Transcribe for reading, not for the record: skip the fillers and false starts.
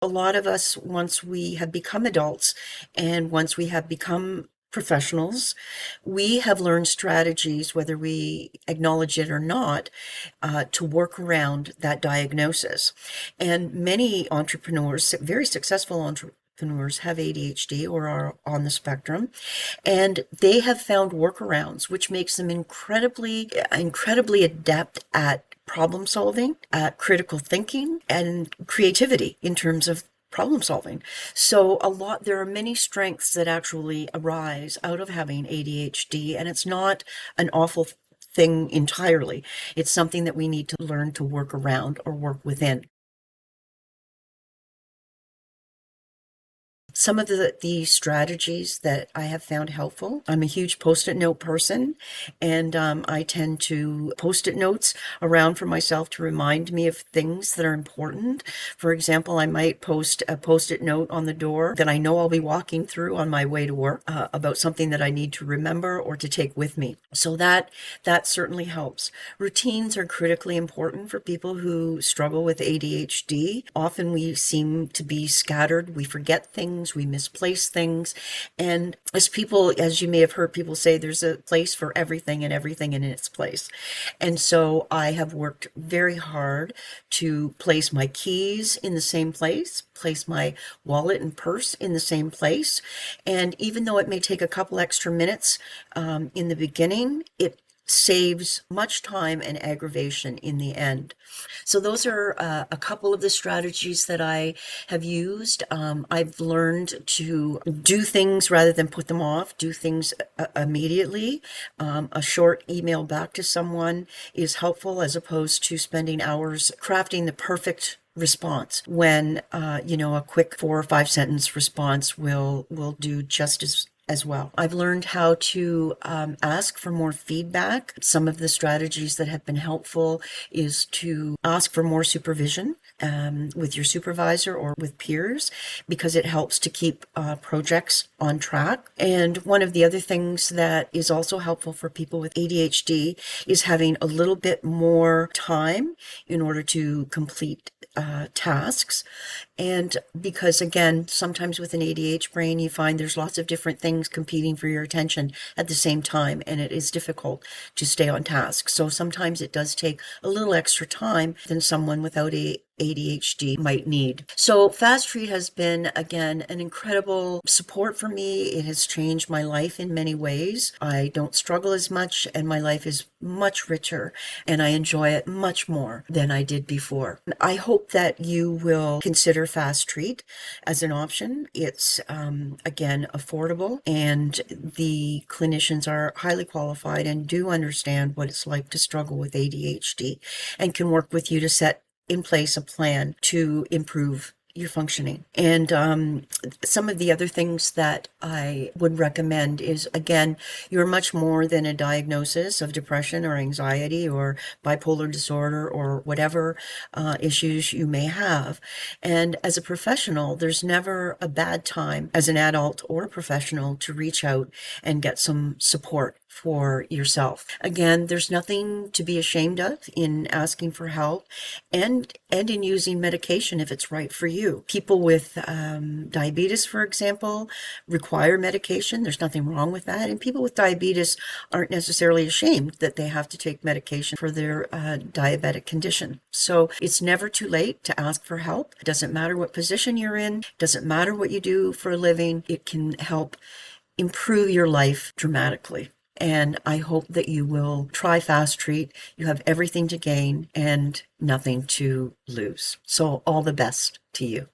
A lot of us, once we have become adults and once we have become professionals, we have learned strategies, whether we acknowledge it or not, to work around that diagnosis. And many entrepreneurs, very successful entrepreneurs, have ADHD or are on the spectrum, and they have found workarounds, which makes them incredibly adept at problem solving, critical thinking, and creativity in terms of problem solving. So there are many strengths that actually arise out of having ADHD, and it's not an awful thing entirely. It's something that we need to learn to work around or work within. Some of the strategies that I have found helpful. I'm a huge post-it note person, and I tend to post-it notes around for myself to remind me of things that are important. For example, I might post a post-it note on the door that I know I'll be walking through on my way to work about something that I need to remember or to take with me. So that certainly helps. Routines are critically important for people who struggle with ADHD. Often we seem to be scattered. We forget things, we misplace things. And as you may have heard people say, there's a place for everything and everything in its place. And so I have worked very hard to place my keys in the same place my wallet and purse in the same place. And even though it may take a couple extra minutes in the beginning, it saves much time and aggravation in the end. So those are a couple of the strategies that I have used. I've learned to do things rather than put them off, do things immediately. A short email back to someone is helpful as opposed to spending hours crafting the perfect response when a quick 4 or 5 sentence response will do just as well. I've learned how to ask for more feedback. Some of the strategies that have been helpful is to ask for more supervision with your supervisor or with peers, because it helps to keep projects on track. And one of the other things that is also helpful for people with ADHD is having a little bit more time in order to complete tasks. And because, again, sometimes with an ADHD brain, you find there's lots of different things competing for your attention at the same time, and it is difficult to stay on task. So sometimes it does take a little extra time than someone without ADHD might need. So FasTreat has been, again, an incredible support for me. It has changed my life in many ways. I don't struggle as much, and my life is much richer, and I enjoy it much more than I did before. I hope that you will consider FasTreat as an option. It's, again, affordable, and the clinicians are highly qualified and do understand what it's like to struggle with ADHD and can work with you to set in place a plan to improve your functioning. And some of the other things that I would recommend is, again, you're much more than a diagnosis of depression or anxiety or bipolar disorder or whatever issues you may have. And as a professional, there's never a bad time as an adult or a professional to reach out and get some support for yourself. Again, there's nothing to be ashamed of in asking for help and in using medication if it's right for you. People with diabetes, for example, require medication. There's nothing wrong with that. And people with diabetes aren't necessarily ashamed that they have to take medication for their diabetic condition. So it's never too late to ask for help. It doesn't matter what position you're in. It doesn't matter what you do for a living. It can help improve your life dramatically. And I hope that you will try FasTreat. You have everything to gain and nothing to lose. So all the best to you.